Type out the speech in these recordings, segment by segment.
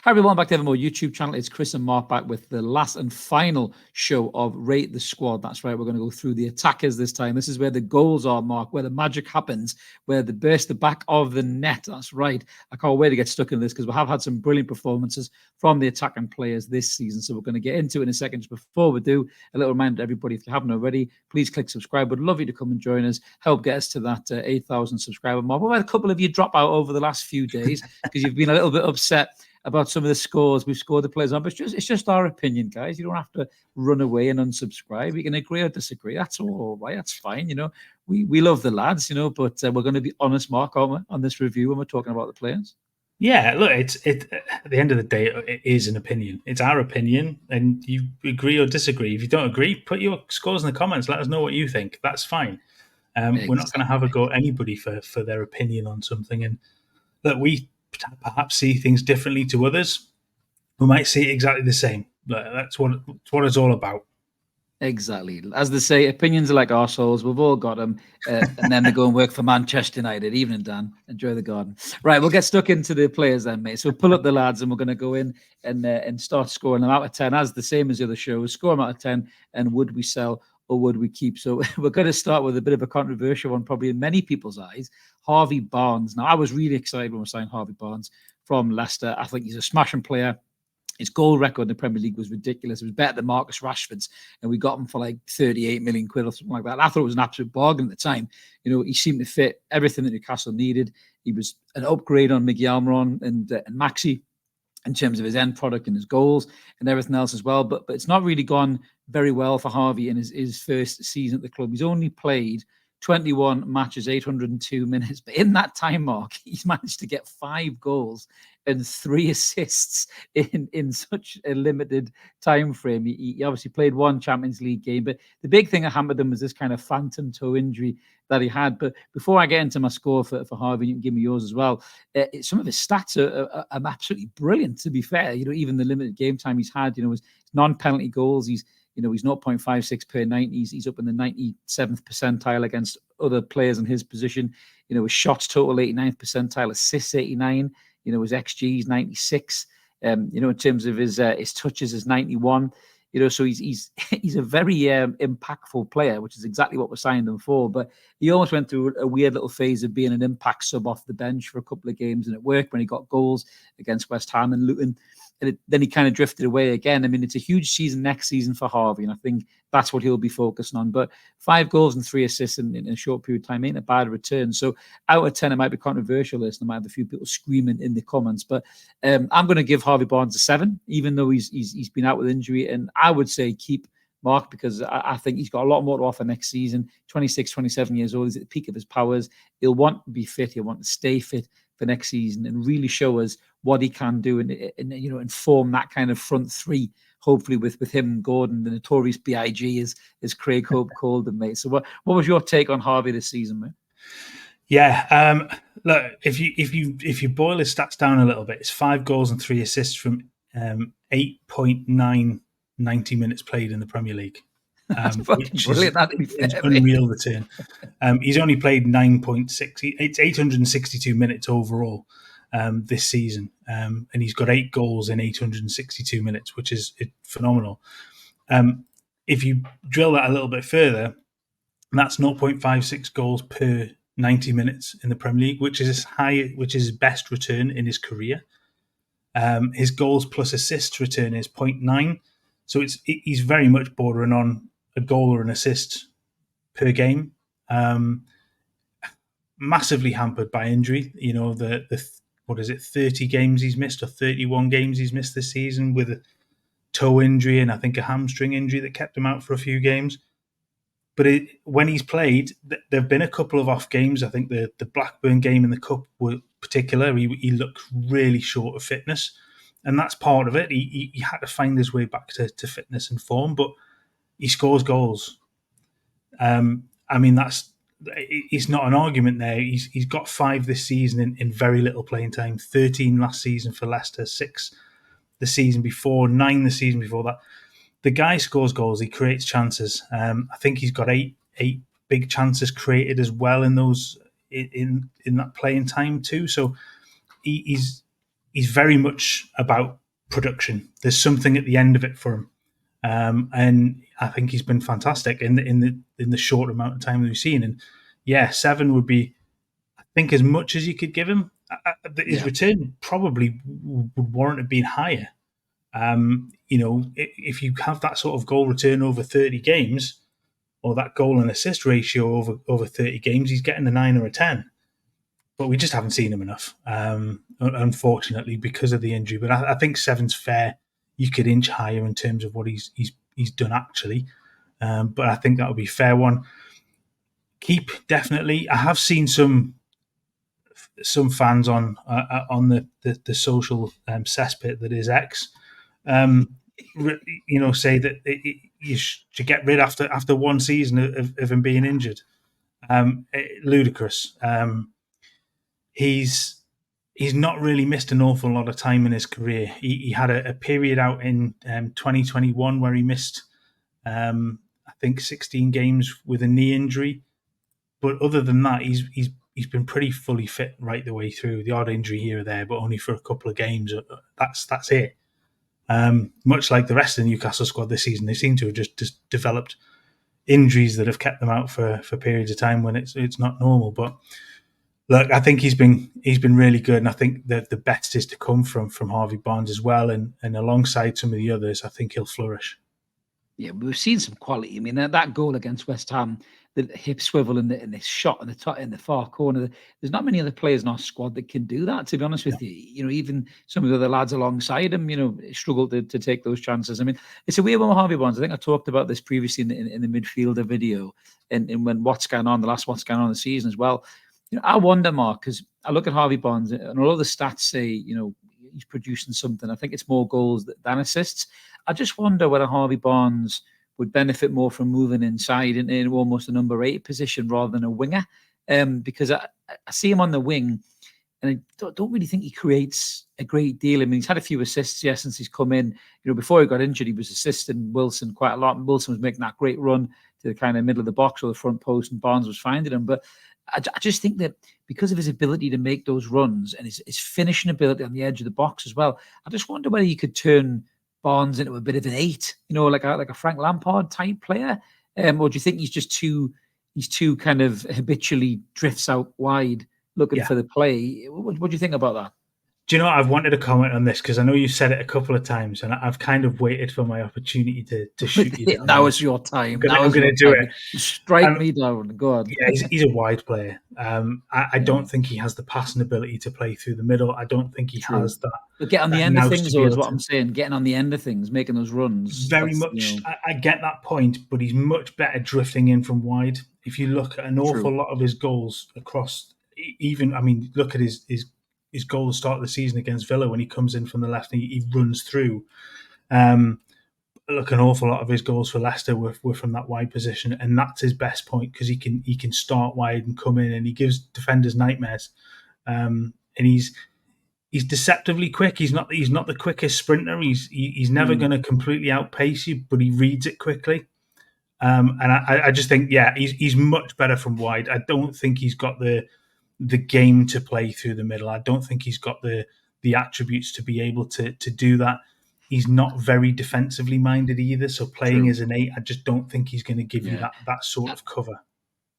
Hi everyone, back to Evermore YouTube channel. It's Chris and Mark back with the last and final show of Rate the Squad. That's right, we're going to go through the attackers this time. This is where the goals are, Mark, where the magic happens, where they burst the back of the net. That's right. I can't wait to get stuck in this because we have had some brilliant performances from the attacking players this season. So we're going to get into it in a second. Just before we do, a little reminder to everybody, if you haven't already, please click subscribe. We'd love you to come and join us, help get us to that 8,000 subscriber mark. We've had a couple of you drop out over the last few days because you've been a little bit upset about some of the scores we've scored the players on, but it's just our opinion, guys. You don't have to run away and unsubscribe. You can agree or disagree. That's all right. That's fine. We love the lads, but we're going to be honest, Mark, aren't we, on this review when we're talking about the players? Yeah, look, it at the end of the day, it is an opinion. It's our opinion, and you agree or disagree. If you don't agree, put your scores in the comments. Let us know what you think. That's fine. Exactly. We're not going to have a go at anybody for their opinion on something, and that we perhaps see things differently to others. We might see it exactly the same. That's what it's all about. Exactly. As they say, opinions are like arseholes. We've all got them. And then they go and work for Manchester United. Evening, Dan. Enjoy the garden. Right, we'll get stuck into the players then, mate. So pull up the lads and we're going to go in and start scoring them out of 10, as the same as the other shows. Score them out of 10, and would we sell or would we keep? So we're going to start with a bit of a controversial one, probably in many people's eyes. Harvey Barnes. Now, I was really excited when we signed Harvey Barnes from Leicester. I think he's a smashing player. His goal record in the Premier League was ridiculous. It was better than Marcus Rashford's, and we got him for like 38 million quid or something like that. I thought it was an absolute bargain at the time. He seemed to fit everything that Newcastle needed. He was an upgrade on Miguel Almirón and Maxi in terms of his end product and his goals and everything else as well. But it's not really gone very well for Harvey in his first season at the club. He's only played 21 matches, 802 minutes. But in that time, Mark, he's managed to get 5 goals and 3 assists in such a limited time frame. He obviously played 1 Champions League game, but the big thing that hampered him was this kind of phantom toe injury that he had. But before I get into my score for Harvey, you can give me yours as well. Some of his stats are absolutely brilliant, to be fair. Even the limited game time he's had, his non-penalty goals, he's 0.56 per 90. He's up in the 97th percentile against other players in his position. His shots total 89th percentile, assists 89. His XG is 96. In terms of his touches is 91. So he's a very impactful player, which is exactly what we're signing him for. But he almost went through a weird little phase of being an impact sub off the bench for a couple of games, and it worked when he got goals against West Ham and Luton. And then he kind of drifted away again. I mean, it's a huge season next season for Harvey, and I think that's what he'll be focusing on. But 5 goals and 3 assists in a short period of time ain't a bad return. So out of 10, it might be controversial. List. I might have a few people screaming in the comments, but I'm going to give Harvey Barnes a 7, even though he's been out with injury. And I would say keep Mark, because I think he's got a lot more to offer next season. 26, 27 years old. He's at the peak of his powers. He'll want to be fit. He'll want to stay fit for next season and really show us what he can do and form that kind of front three, hopefully with him and Gordon, the notorious BIG, as Craig Hope called him, mate. So what was your take on Harvey this season, mate? Yeah, look, if you boil his stats down a little bit, it's 5 goals and 3 assists from 8.9 90 minutes played in the Premier League. Which brilliant. It's unreal return. He's only played 9.6. It's 862 minutes overall this season, and he's got 8 goals in 862 minutes, which is phenomenal. If you drill that a little bit further, that's 0.56 goals per 90 minutes in the Premier League, which is his best return in his career. His goals plus assists return is 0.9, so he's very much bordering on a goal or an assist per game. Massively hampered by injury. The 30 games he's missed or 31 games he's missed this season with a toe injury and I think a hamstring injury that kept him out for a few games. But when he's played, there have been a couple of off games. I think the Blackburn game in the Cup were particular. He looked really short of fitness, and that's part of it. He had to find his way back to fitness and form, but he scores goals. It's not an argument there. He's got 5 this season in very little playing time. 13 last season for Leicester, 6 the season before, 9 the season before that. The guy scores goals. He creates chances. I think he's got 8 big chances created as well in those in that playing time too. So he's he's very much about production. There's something at the end of it for him, and I think he's been fantastic in the short amount of time that we've seen. And yeah, 7 would be, I think, as much as you could give him. His return probably would warrant it being higher. If you have that sort of goal return over 30 games, or that goal and assist ratio over 30 games, he's getting a 9 or a 10. But we just haven't seen him enough, unfortunately, because of the injury. But I think 7's fair. You could inch higher in terms of what he's done actually. But I think that would be a fair one. Keep, definitely. I have seen some fans on the social cesspit that is X, say that you should get rid after one season of him being injured. Ludicrous. He's not really missed an awful lot of time in his career. He had a period out in 2021 where he missed, I think, 16 games with a knee injury. But other than that, he's been pretty fully fit right the way through. The odd injury here or there, but only for a couple of games. That's it. Much like the rest of the Newcastle squad this season, they seem to have just developed injuries that have kept them out for periods of time when it's not normal. But look, I think he's been really good, and I think that the best is to come from Harvey Barnes as well, and alongside some of the others, I think he'll flourish. Yeah, we've seen some quality. I mean, that goal against West Ham, the hip swivel and the shot in the far corner. There's not many other players in our squad that can do that. To be honest with you, even some of the other lads alongside him, struggle to take those chances. I mean, it's a weird one with Harvey Barnes. I think I talked about this previously in the midfielder video, and when What's Going On, the last What's Going On in the season as well. I wonder, Mark, because I look at Harvey Barnes, and although the stats say, he's producing something, I think it's more goals than assists. I just wonder whether Harvey Barnes would benefit more from moving inside in almost a number 8 position rather than a winger, because I see him on the wing, and I don't really think he creates a great deal. I mean, he's had a few assists, since he's come in. Before he got injured, he was assisting Wilson quite a lot, and Wilson was making that great run to the kind of middle of the box or the front post, and Barnes was finding him. But I just think that because of his ability to make those runs and his finishing ability on the edge of the box as well, I just wonder whether you could turn Barnes into a bit of an 8, like a Frank Lampard type player, or do you think he's too kind of habitually drifts out wide looking for the play? What do you think about that? Do you know what? I've wanted to comment on this because I know you've said it a couple of times, and I've kind of waited for my opportunity to shoot you down. Now is your time. I'm going to do it. Strike me down. Go on. Yeah, he's a wide player. I don't think he has the passing ability to play through the middle. I don't think he has that. But get on the end of things, though, is what I'm saying. Getting on the end of things, making those runs. Very much. I get that point, but he's much better drifting in from wide. If you look at an awful lot of his goals across, look at his goal to start the season against Villa when he comes in from the left and he runs through. Look, an awful lot of his goals for Leicester were from that wide position, and that's his best point because he can start wide and come in, and he gives defenders nightmares. And he's deceptively quick. He's not the quickest sprinter. He's never going to completely outpace you, but he reads it quickly. And I just think, he's much better from wide. I don't think he's got the game to play through the middle. I don't think he's got the attributes to be able to do that. He's not very defensively minded either. So playing as an 8, I just don't think he's going to give you that sort of cover.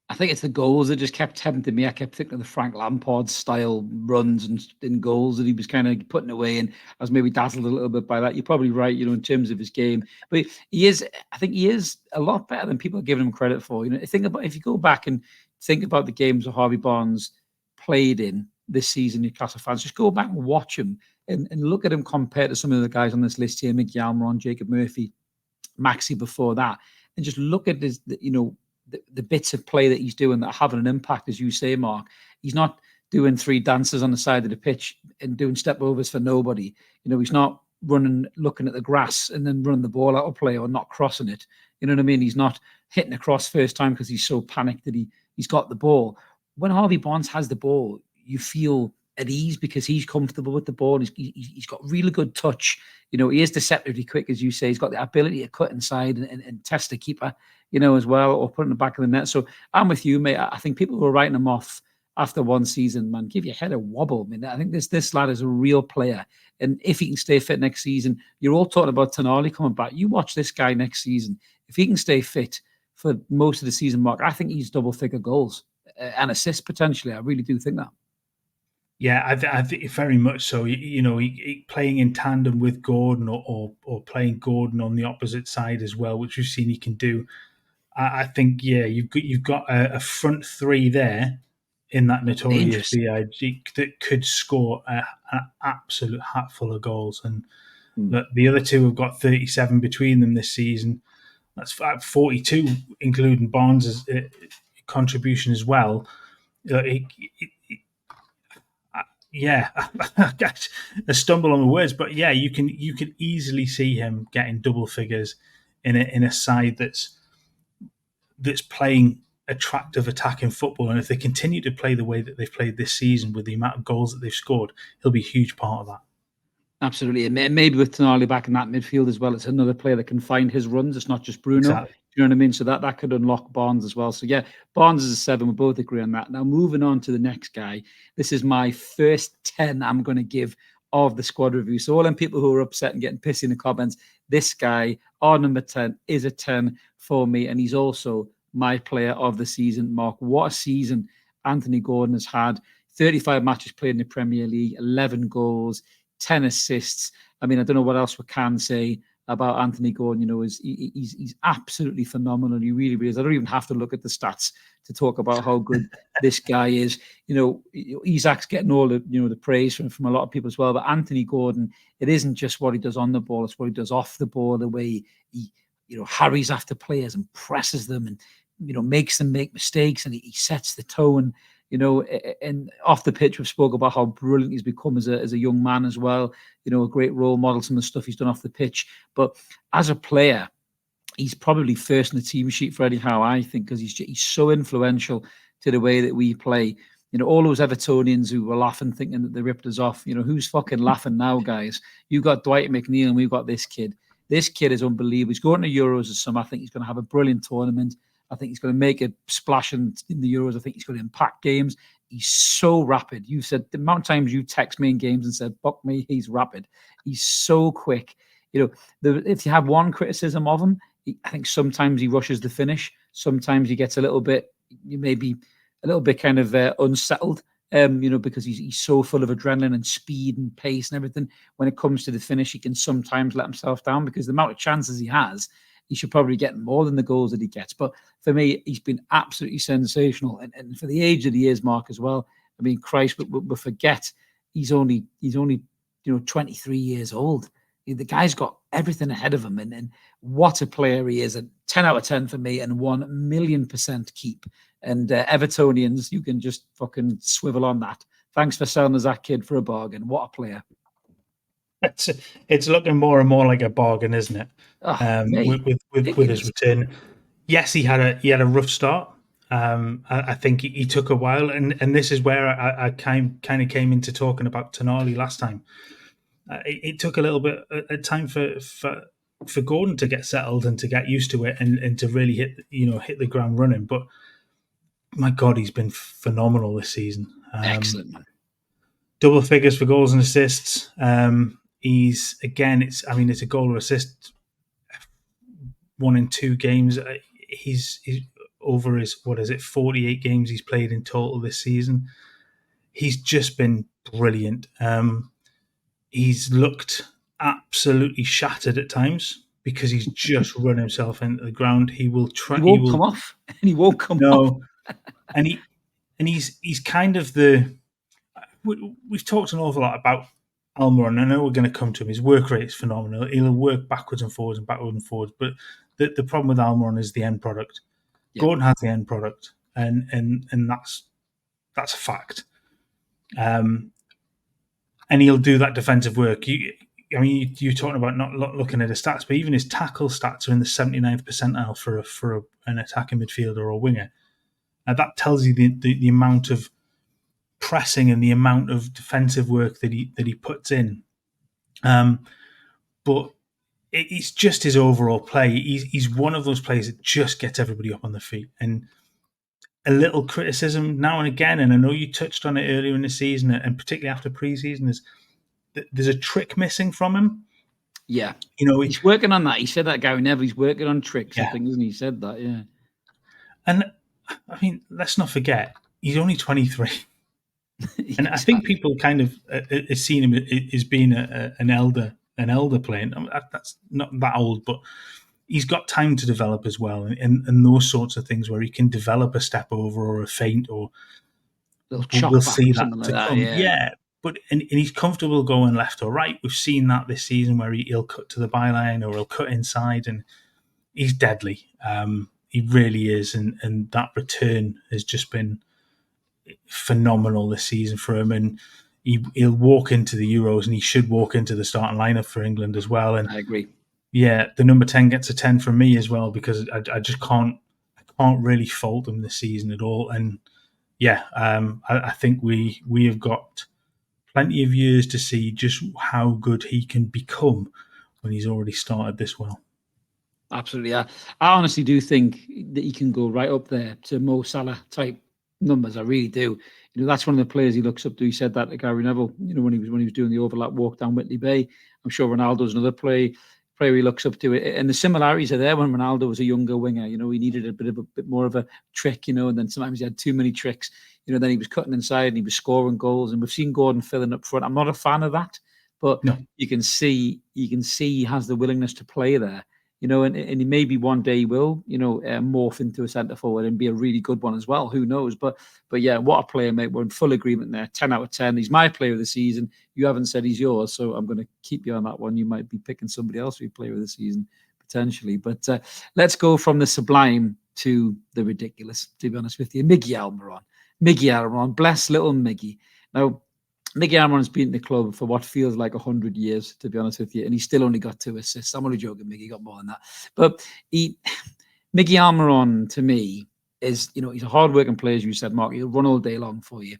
I think it's the goals that just kept tempting me. I kept thinking of the Frank Lampard style runs and goals that he was kind of putting away, and I was maybe dazzled a little bit by that. You're probably right, in terms of his game. But I think he is a lot better than people are giving him credit for. Think about, if you go back and think about the games that Harvey Barnes played in this season, Newcastle fans, just go back and watch him and look at him compared to some of the guys on this list here, Miguel Almirón, Jacob Murphy, Maxi before that, and just look at his, the bits of play that he's doing that are having an impact, as you say, Mark. He's not doing 3 dances on the side of the pitch and doing step overs for nobody. He's not running, looking at the grass and then running the ball out of play or not crossing it. You know what I mean? He's not hitting across first time because he's so panicked that he's got the ball. When Harvey Barnes has the ball, you feel at ease because he's comfortable with the ball. He's got really good touch. He is deceptively quick, as you say. He's got the ability to cut inside and test the keeper, as well, or put in the back of the net. So I'm with you, mate. I think people who are writing him off after one season, man, give your head a wobble. I mean, I think this lad is a real player. And if he can stay fit next season, you're all talking about Tonali coming back. You watch this guy next season. If he can stay fit for most of the season, Mark, I think he's double-figure goals and assists potentially. I really do think that. Yeah, I think very much so. He playing in tandem with Gordon or playing Gordon on the opposite side as well, which we've seen he can do. I think, yeah, you've got a front three there in that notorious BIG that could score an absolute hatful of goals. And the other two have got 37 between them this season. That's 42, including Barnes' contribution as well. Yeah, a stumble on the words, but yeah, you can easily see him getting double figures in a side that's playing attractive attacking football. And if they continue to play the way that they've played this season with the amount of goals that they've scored, he'll be a huge part of that. Absolutely. And maybe with Tonali back in that midfield as well, it's another player that can find his runs. It's not just Bruno. Exactly. You know what I mean? So that could unlock Barnes as well. So yeah, Barnes is a 7. We both agree on that. Now moving on to the next guy. This is my first 10 I'm going to give of the squad review. So all them people who are upset and getting pissy in the comments, this guy, our number 10, is a 10 for me. And he's also my player of the season, Mark. What a season Anthony Gordon has had. 35 matches played in the Premier League, 11 goals, 10 assists. I mean, I don't know what else we can say about Anthony Gordon. You know, he's absolutely phenomenal. He really is. I don't even have to look at the stats to talk about how good this guy is. You know, Isak's getting all the the praise from a lot of people as well. But Anthony Gordon, it isn't just what he does on the ball; it's what he does off the ball. The way he harries after players and presses them, and makes them make mistakes, and he sets the tone. And off the pitch, we've spoke about how brilliant he's become as a young man as well. A great role model, some of the stuff he's done off the pitch. But as a player, he's probably first in the team sheet for Eddie Howe, I think, because he's so influential to the way that we play. All those Evertonians who were laughing, thinking that they ripped us off. Who's fucking laughing now, guys? You've got Dwight McNeil and we've got this kid. This kid is unbelievable. He's going to Euros this summer. I think he's going to have a brilliant tournament. I think he's going to make a splash in the Euros. I think he's going to impact games. He's so rapid. You've said the amount of times you text me in games and said, "Fuck me, he's rapid." He's so quick. If you have one criticism of him, I think sometimes he rushes the finish. Sometimes he gets a little bit, maybe a little bit kind of unsettled. Because he's so full of adrenaline and speed and pace and everything. When it comes to the finish, he can sometimes let himself down because the amount of chances he has, he should probably get more than the goals that he gets. But for me, he's been absolutely sensational. And for the age that he is, Mark, as well. I mean, Christ, we forget he's only 23 years old. The guy's got everything ahead of him. And what a player he is. A 10 out of 10 for me and 1,000,000% keep. And Evertonians, you can just fucking swivel on that. Thanks for selling us that kid for a bargain. What a player. It's looking more and more like a bargain, isn't it? With his return. Yes, he had a rough start. I think he took a while, and this is where I kind of came into talking about Tonali last time. It took a little bit of time for Gordon to get settled and to get used to it and to really hit the ground running. But my God, he's been phenomenal this season. Excellent, man. Double figures for goals and assists. He's it's a goal or assist 1 in 2 games. He's over his 48 games he's played in total this season. He's just been brilliant. He's looked absolutely shattered at times because he's just run himself into the ground. He will try. He won't come off, and he won't come off. and he's kind of the. We've talked an awful lot about Almirón. I know we're going to come to him. His work rate is phenomenal. He'll work backwards and forwards. But the problem with Almirón is the end product. Yep. Gordon has the end product, and that's a fact. And he'll do that defensive work. You're talking about not looking at his stats, but even his tackle stats are in the 79th percentile for an attacking midfielder or a winger. Now that tells you the amount of pressing and the amount of defensive work that he puts in. But it's just his overall play. He's one of those players that just gets everybody up on the feet. And a little criticism now and again, and I know you touched on it earlier in the season, and particularly after pre-season, is that there's a trick missing from him. Yeah. You know, He's working on that. He said that, Gary Neville. He's working on tricks, I Yeah. think, isn't he? He said that, yeah. And I mean, let's not forget, he's only 23. And I Exactly. think people kind of seen him as being an elder player. I mean, that's not that old, but he's got time to develop as well, and those sorts of things where he can develop a step over or a feint, or Little we'll chop back see or that something like to that, come. yeah. But and he's comfortable going left or right. We've seen that this season where he'll cut to the byline or he'll cut inside, and he's deadly. He really is, and that return has just been phenomenal this season for him. And he'll walk into the Euros, and he should walk into the starting lineup for England as well. And I agree. yeah, the number 10 gets a 10 from me as well, because I just can't really fault him this season at all. And yeah, I think we have got plenty of years to see just how good he can become when he's already started this well. Absolutely. I honestly do think that he can go right up there to Mo Salah type numbers. I really do. That's one of the players he looks up to. He said that to Gary Neville, when he was doing the overlap walk down Whitley Bay. I'm sure Ronaldo's another player he looks up to. And the similarities are there when Ronaldo was a younger winger. He needed a bit more of a trick, and then sometimes he had too many tricks. Then he was cutting inside and he was scoring goals. And we've seen Gordon filling up front. I'm not a fan of that, but No. you can see he has the willingness to play there. And maybe one day he will, morph into a centre forward and be a really good one as well. Who knows? But yeah, what a player, mate. We're in full agreement there. 10 out of 10. He's my player of the season. You haven't said he's yours, so I'm going to keep you on that one. You might be picking somebody else for your player of the season, potentially. But let's go from the sublime to the ridiculous, to be honest with you. Miguel Almirón. Bless little Miggy. Now, Miguel Almirón's been in the club for what feels like 100 years, to be honest with you, and he's still only got 2 assists. I'm only joking, Miggy got more than that. But Miguel Almirón, to me, is, he's a hard-working player, as you said, Mark. He'll run all day long for you,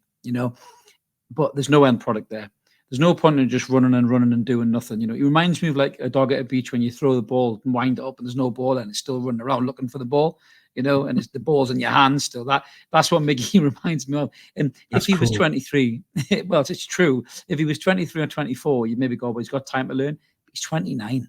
but there's no end product there. There's no point in just running and doing nothing. He reminds me of like a dog at a beach when you throw the ball and wind it up and there's no ball and it's still running around looking for the ball. And it's the ball's in your hands still. That's what Miggy reminds me of. And if he was 23, well, it's true. If he was 23 or 24, you maybe go, well, he's got time to learn. But he's 29,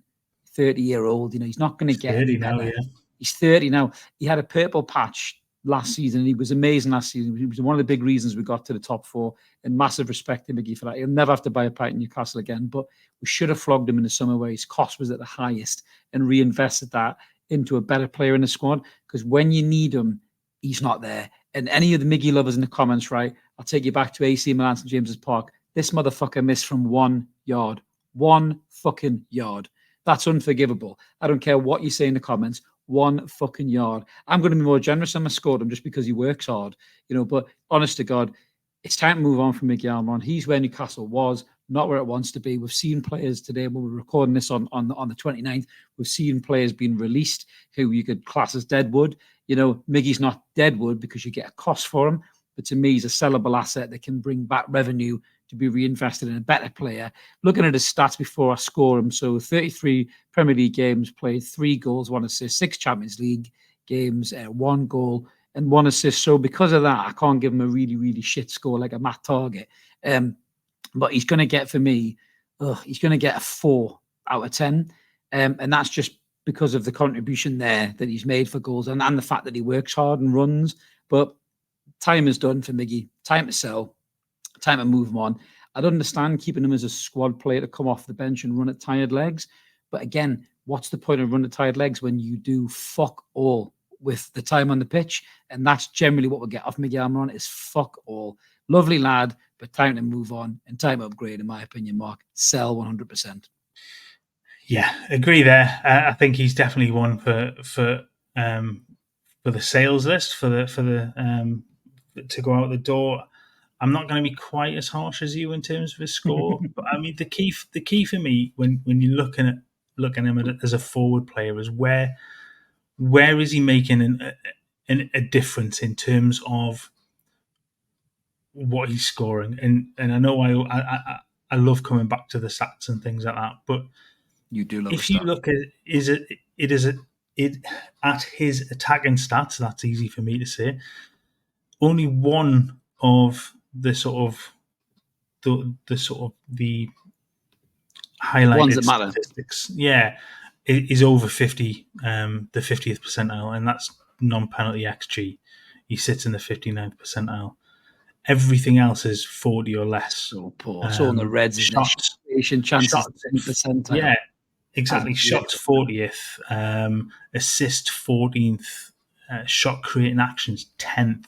30-year-old. He's not going to get any better. Now, yeah. He's 30 now. He had a purple patch last season. He was amazing last season. He was one of the big reasons we got to the top 4. And massive respect to Miggy for that. He'll never have to buy a pint in Newcastle again. But we should have flogged him in the summer where his cost was at the highest and reinvested that into a better player in the squad, because when you need him, he's not there. And any of the Miggy lovers in the comments, right? I'll take you back to AC Milan St James's Park. This motherfucker missed from 1 yard. 1 fucking yard. That's unforgivable. I don't care what you say in the comments. 1 fucking yard. I'm going to be more generous on my scored him just because he works hard, but honest to God, it's time to move on from Miguel Almirón. He's where Newcastle was, not where it wants to be. We've seen players today, when we're recording this on the 29th, we've seen players being released who you could class as deadwood. Miggy's not deadwood because you get a cost for him, but to me, he's a sellable asset that can bring back revenue to be reinvested in a better player. Looking at his stats before I score him, so 33 Premier League games played, 3 goals, 1 assist, 6 Champions League games, 1 goal and 1 assist. So because of that, I can't give him a really, really shit score like a Matt Target. But he's going to get, for me, he's going to get a 4 out of 10. And that's just because of the contribution there that he's made for goals and the fact that he works hard and runs. But time is done for Miggy. Time to sell. Time to move him on. I'd understand keeping him as a squad player to come off the bench and run at tired legs. But again, what's the point of running at tired legs when you do fuck all with the time on the pitch? And that's generally what we'll get off Miguel Almirón, is fuck all. Lovely lad, but time to move on and time to upgrade, in my opinion, Mark. Sell 100%. Yeah, agree there. I think he's definitely one for the sales list, for the to go out the door. I'm not going to be quite as harsh as you in terms of his score, but I mean the key for me when you're looking at him as a forward player is where is he making a difference in terms of what he's scoring, and I know I love coming back to the stats and things like that, but you do love if you look at at his attacking stats, that's easy for me to say. only one of the highlighted ones that matter. statistics, is over 50, the 50th percentile, and that's non-penalty XG. He sits in the 59th percentile. Everything else is 40 or less. So poor. So on the Reds, shots, chances 10%. Yeah, exactly. Shots 40th, assist 14th, shot creating actions 10th.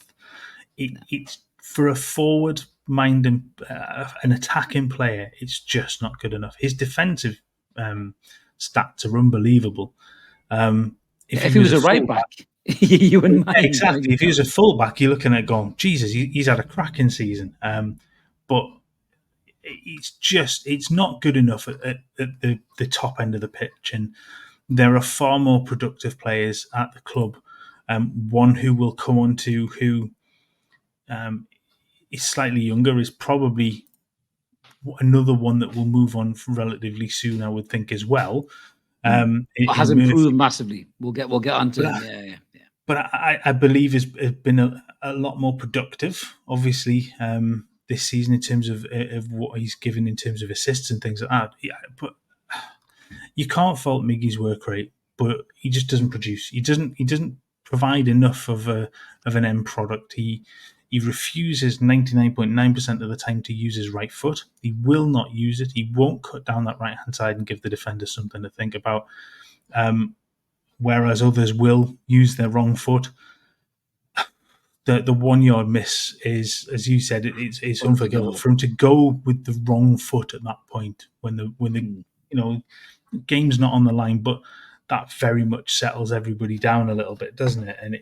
It's for a forward mind and an attacking player, it's just not good enough. His defensive stats are unbelievable. If he was a right back, you wouldn't mind. Exactly. If he was a fullback, you're looking at going, Jesus, he's had a cracking season. But it's not good enough at the top end of the pitch. And there are far more productive players at the club. One who will come on to who is slightly younger is probably another one that will move on relatively soon, I would think, as well. Has improved massively. We'll get onto him. Yeah. But I believe has been a lot more productive, obviously, this season in terms of what he's given in terms of assists and things like that. Yeah, but you can't fault Miggy's work rate, but he just doesn't produce. He doesn't provide enough of an end product. He refuses 99.9% of the time to use his right foot. He will not use it. He won't cut down that right-hand side and give the defender something to think about. Whereas others will use their wrong foot. The 1 yard miss is, as you said, it's unforgivable for him to go with the wrong foot at that point when the game's not on the line, but that very much settles everybody down a little bit, doesn't it? And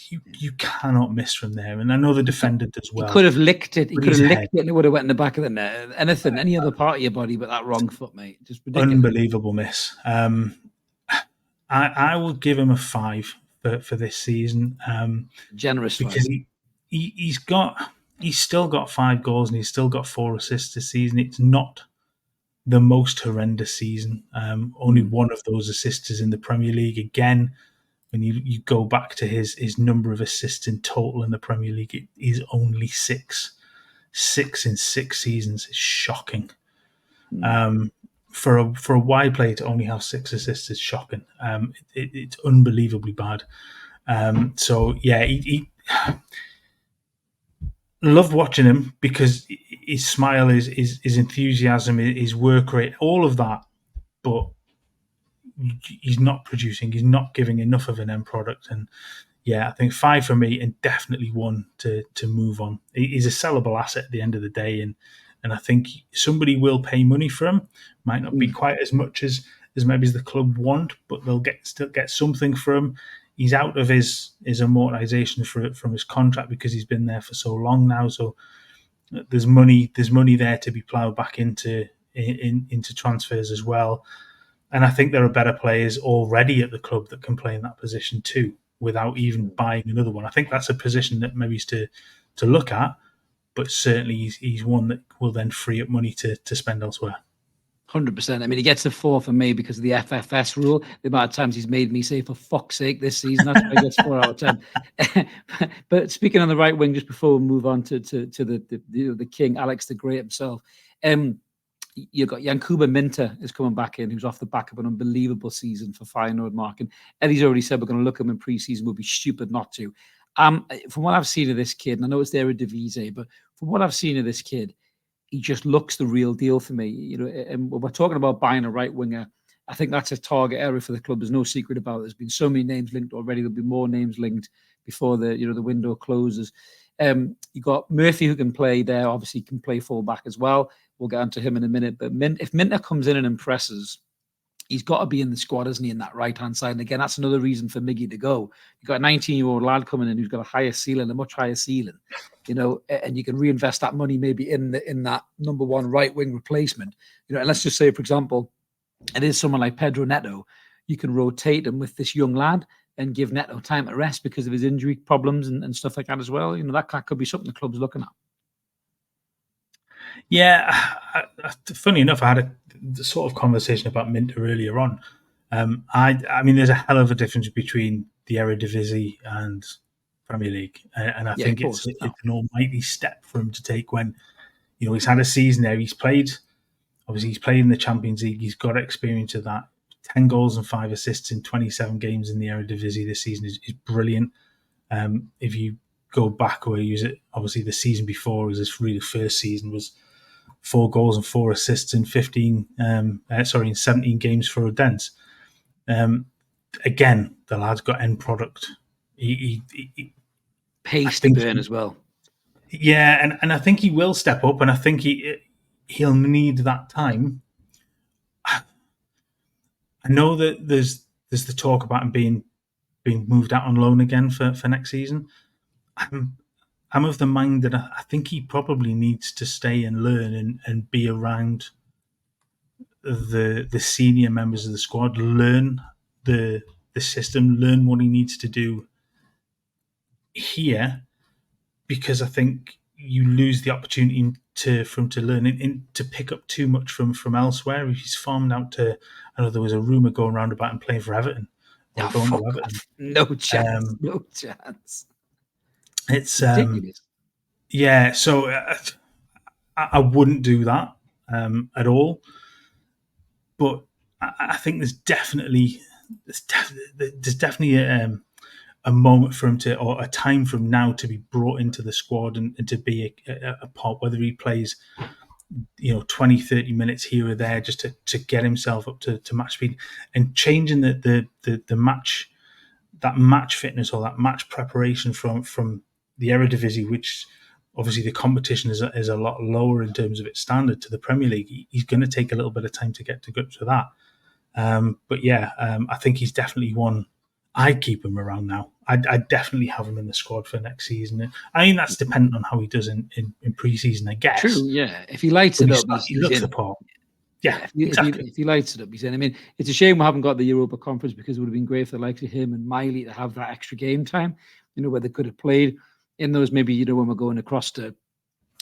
you cannot miss from there. And I know the defender does well. He could have licked it. He could have licked it and it would have went in the back of the net. Any other part of your body but that wrong foot, mate. Just ridiculous. Unbelievable miss. I will give him a 5 for this season. Generous, because he's still got 5 goals and he's still got 4 assists this season. It's not the most horrendous season. Only one of those assists is in the Premier League. Again, when you go back to his number of assists in total in the Premier League, it is only 6. 6 in 6 seasons is shocking. For a wide player to only have 6 assists is shocking. It's unbelievably bad. He loved watching him because his smile, his enthusiasm, his work rate, all of that. But he's not producing. He's not giving enough of an end product. And I think 5 for me, and definitely 1 to move on. He's a sellable asset at the end of the day, and I think somebody will pay money for him. Might not be quite as much as maybe as the club want, but they'll still get something for him. He's out of his amortization from his contract because he's been there for so long now. So there's money there to be ploughed back into transfers as well. And I think there are better players already at the club that can play in that position too, without even buying another one. I think that's a position that maybe is to look at, but certainly he's one that will then free up money to spend elsewhere. 100%. I mean, he gets a 4 for me because of the FFS rule. The amount of times he's made me say, for fuck's sake, this season. That's why he gets 4 out of 10. But speaking on the right wing, just before we move on to the king, Alex the Great himself, you've got Yankuba Minter is coming back in, who's off the back of an unbelievable season for Feyenoord, Mark. And Eddie's already said we're going to look at him in pre-season. We'll be stupid not to. From what I've seen of this kid, and I know it's there at Eredivisie, but from what I've seen of this kid, he just looks the real deal for me. And when we're talking about buying a right winger, I think that's a target area for the club. There's no secret about it. There's been so many names linked already. There'll be more names linked before the window closes. You got Murphy, who can play there. Obviously, can play fullback as well. We'll get onto him in a minute. But if Minter comes in and impresses, he's got to be in the squad, isn't he, in that right-hand side? And again, that's another reason for Miggy to go. You've got a 19-year-old lad coming in who's got a much higher ceiling, and you can reinvest that money maybe in that number one right-wing replacement. And let's just say, for example, it is someone like Pedro Neto. You can rotate him with this young lad and give Neto time to rest because of his injury problems and stuff like that as well. That could be something the club's looking at. Yeah, funny enough, I had a sort of conversation about Minter earlier on. I mean, there's a hell of a difference between the Eredivisie and Premier League, and I Yeah, of think course. it's an almighty step for him to take when, he's had a season there. He's played in the Champions League. He's got experience of that. 10 goals and 5 assists in 27 games in the Eredivisie this season is brilliant. If you go back where he was at, obviously the season before, was his really first season, was 4 goals and 4 assists in 17 games for Odense. Again, the lad's got end product. He Pace to burn as well. Yeah, and I think he will step up, and I think he'll need that time. I know that there's the talk about him being moved out on loan again for next season. I'm of the mind that I think he probably needs to stay and learn and be around the senior members of the squad, learn the system, learn what he needs to do here, because I think you lose the opportunity for him to learn and to pick up too much from elsewhere. He's farmed out to. I know there was a rumor going around about him playing for Everton. Or going to Everton. No chance. No chance. It's ridiculous. Yeah, so I wouldn't do that at all. But I think there's definitely a moment for him to, or a time from now to be brought into the squad and to be a part, whether he plays 20, 30 minutes here or there, just to get himself up to match speed, and changing the match, that match fitness or that match preparation from the Eredivisie, which obviously the competition is a lot lower in terms of its standard, to the Premier League. He's going to take a little bit of time to get to grips with that. But yeah, I think he's definitely one. I'd keep him around now. I'd definitely have him in the squad for next season. I mean, that's dependent on how he does in pre-season, I guess. True, yeah. If he lights it up, he looks the part. Yeah, exactly. If he lights it up, he's in. I mean, it's a shame we haven't got the Europa Conference, because it would have been great for the likes of him and Miley to have that extra game time, where they could have played in those, maybe, when we're going across to,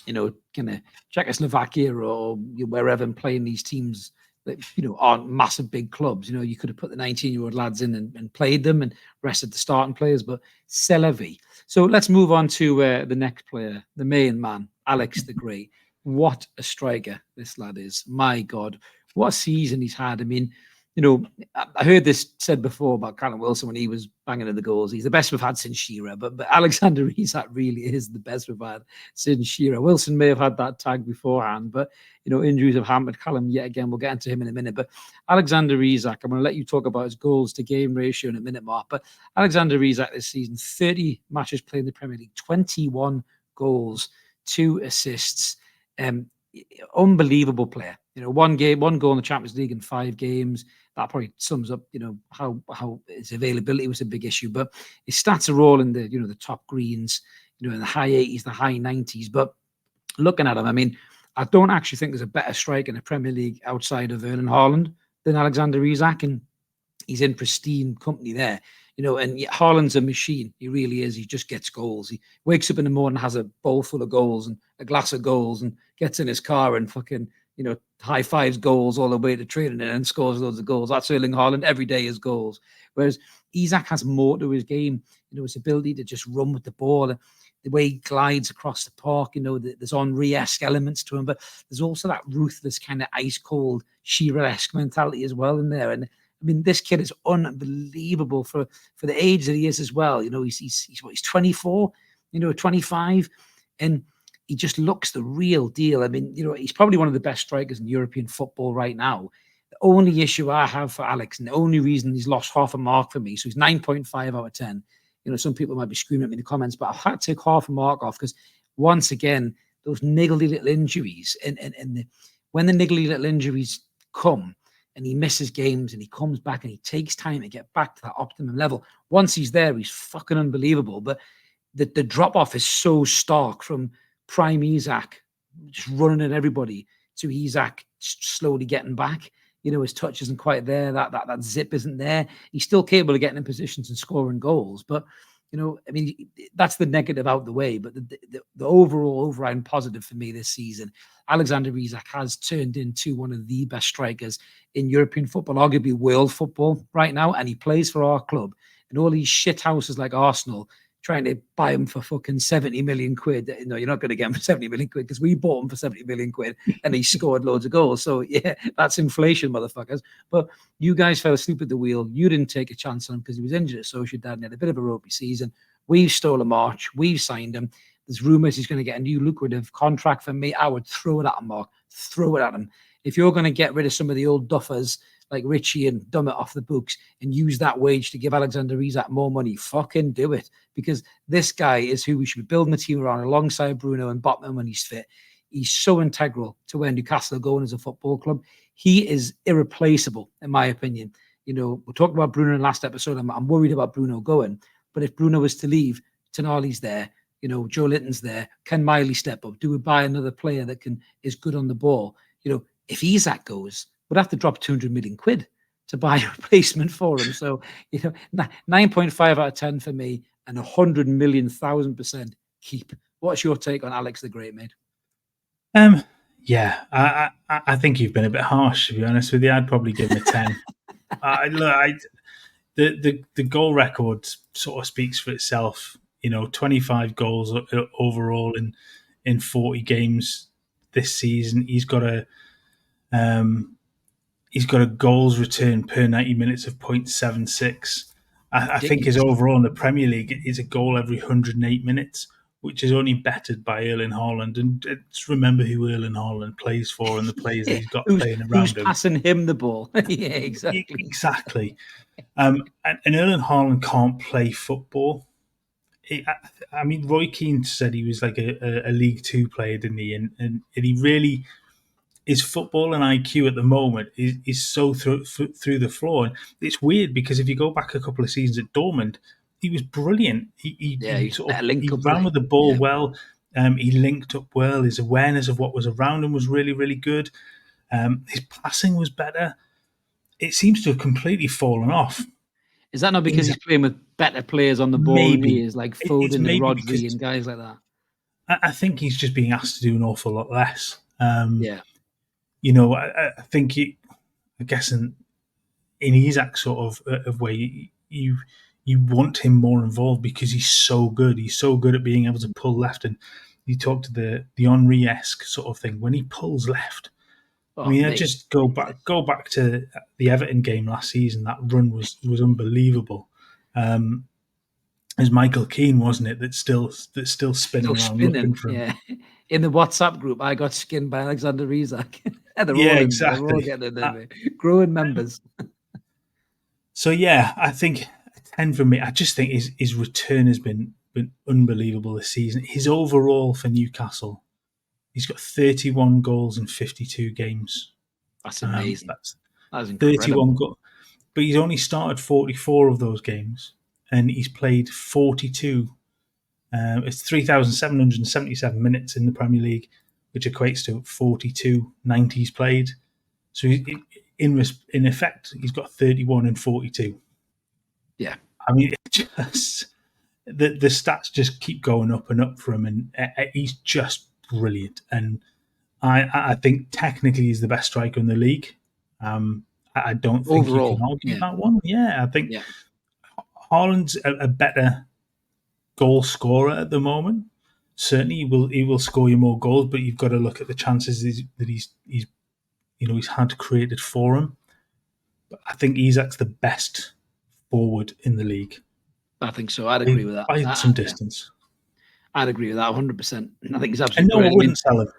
kind of Czechoslovakia or wherever, and playing these teams that, aren't massive big clubs. You could have put the 19-year-old lads in and played them and rested the starting players, but c'est la vie. So let's move on to the next player, the main man, Alex the Great. What a striker this lad is. My God, what a season he's had. I mean, I heard this said before about Callum Wilson when he was banging in the goals. He's the best we've had since Shearer, but Alexander Isak really is the best we've had since Shearer. Wilson may have had that tag beforehand, but injuries have hampered Callum yet again. We'll get into him in a minute. But Alexander Isak, I'm going to let you talk about his goals to game ratio in a minute, Mark. But Alexander Isak this season, 30 matches played in the Premier League, 21 goals, 2 assists. Unbelievable player. One goal in the Champions League in 5 games. That probably sums up, how his availability was a big issue. But his stats are all in the, the top greens, in the high 80s, the high 90s. But looking at him, I mean, I don't actually think there's a better striker in the Premier League outside of Erling Haaland than Alexander Isak, and he's in pristine company there. And yet Haaland's a machine. He really is. He just gets goals. He wakes up in the morning, has a bowl full of goals and a glass of goals, and gets in his car and fucking, high fives goals all the way to training and scores loads of goals. That's Erling Haaland. Every day is goals. Whereas Isak has more to his game. His ability to just run with the ball, the way he glides across the park. There's Henry-esque elements to him, but there's also that ruthless kind of ice cold Shearer-esque mentality as well in there. And I mean, this kid is unbelievable for the age that he is as well. He's 24, 25, and he just looks the real deal. I mean, he's probably one of the best strikers in European football right now. The only issue I have for Alex, and the only reason he's lost half a mark for me, so he's 9.5 out of 10. Some people might be screaming at me in the comments, but I've had to take half a mark off because, once again, those niggly little injuries, and when the niggly little injuries come, and he misses games and he comes back and he takes time to get back to that optimum level. Once he's there, he's fucking unbelievable. But the drop off is so stark from prime Isak, just running at everybody, to Isak slowly getting back. His touch isn't quite there. That zip isn't there. He's still capable of getting in positions and scoring goals. But, I mean, that's the negative out the way. But the overriding positive for me this season, Alexander Isak has turned into one of the best strikers in European football, arguably world football right now. And he plays for our club. And all these shit houses like Arsenal trying to buy him for fucking 70 million quid. No, you're not going to get him for 70 million quid because we bought him for 70 million quid and he scored loads of goals. So yeah, that's inflation, motherfuckers. But you guys fell asleep at the wheel. You didn't take a chance on him because he was injured at Sociedad and had a bit of a ropey season. We've stolen March. We've signed him. There's rumours he's going to get a new lucrative contract for me. I would throw it at him, Mark. Throw it at him. If you're going to get rid of some of the old duffers like Richie and dumb it off the books and use that wage to give Alexander Isak more money, fucking do it. Because this guy is who we should be building the team around alongside Bruno and Botman when he's fit. He's so integral to where Newcastle are going as a football club. He is irreplaceable, in my opinion. We talked about Bruno in the last episode. I'm worried about Bruno going. But if Bruno was to leave, Tonali's there. Joe Linton's there. Can Miley step up? Do we buy another player that is good on the ball? If Isak goes, we'd have to drop 200 million quid to buy a replacement for him. So, 9.5 out of 10 for me and 100,000,000% keep. What's your take on Alex the Great, mate? Yeah, I think you've been a bit harsh, to be honest with you. I'd probably give him a 10. The goal record sort of speaks for itself. 25 goals overall in 40 games this season. He's got a goals return per 90 minutes of 0.76. I think his overall in the Premier League is a goal every 108 minutes, which is only bettered by Erling Haaland. And just remember who Erling Haaland plays for and the players that he's got playing around who's him. Passing him the ball. Yeah, exactly. Exactly. And Erling Haaland can't play football. Roy Keane said he was like a League Two player, didn't he? And he really... His football and IQ at the moment is so through the floor. And it's weird because if you go back a couple of seasons at Dortmund, he was brilliant. He ran with the ball well. He linked up well. His awareness of what was around him was really, really good. His passing was better. It seems to have completely fallen off. Is that not because he's playing with better players on the ball than he is, like Foden and Rodri and guys like that? I think he's just being asked to do an awful lot less. I think I guess in Isak's sort of way, you want him more involved because he's so good. He's so good at being able to pull left. And you talk to the Henry-esque sort of thing when he pulls left. I just go back to the Everton game last season. That run was unbelievable. It was Michael Keane, wasn't it? That's still spinning around looking for him. Yeah. In the WhatsApp group, I got skinned by Alexander Isak. Exactly. They're all getting there, growing members. So yeah, I think 10 from me. I just think his return has been unbelievable this season. His overall for Newcastle, he's got 31 goals in 52 games. That's amazing. That's incredible. 31 goals, but he's only started 44 of those games, and he's played 42. It's 3,777 minutes in the Premier League, which equates to 42 90s played. So in effect, he's got 31 and 42. Yeah. It just the stats just keep going up and up for him, and he's just brilliant. And I think technically he's the best striker in the league. I don't think overall, you can argue that one. Yeah, I think Haaland's a better goal scorer at the moment. Certainly, he will score you more goals, but you've got to look at the chances that he's had created for him. But I think Isak's the best forward in the league. I think so. I'd agree with that. By some distance. I'd agree with that 100%. I think he's absolutely brilliant. I wouldn't sell him.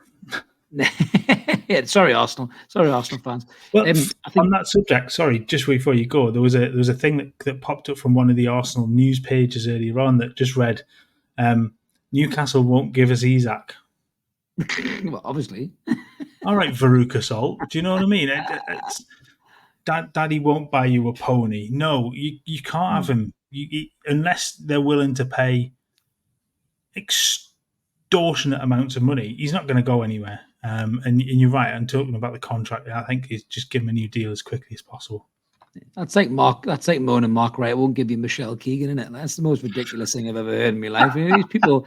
Yeah, sorry, Arsenal fans. Well, on that subject, sorry, just before you go, there was a thing that popped up from one of the Arsenal news pages earlier on that just read, Newcastle won't give us Isak. Well, obviously. All right, Veruca Salt. Do you know what I mean? Daddy won't buy you a pony. No, you can't have him unless they're willing to pay extortionate amounts of money. He's not going to go anywhere. And you're right. I'm talking about the contract. I think it's just give him a new deal as quickly as possible. That's like Moan and Mark Wright won't give you Michelle Keegan, isn't it? That's the most ridiculous thing I've ever heard in my life. These people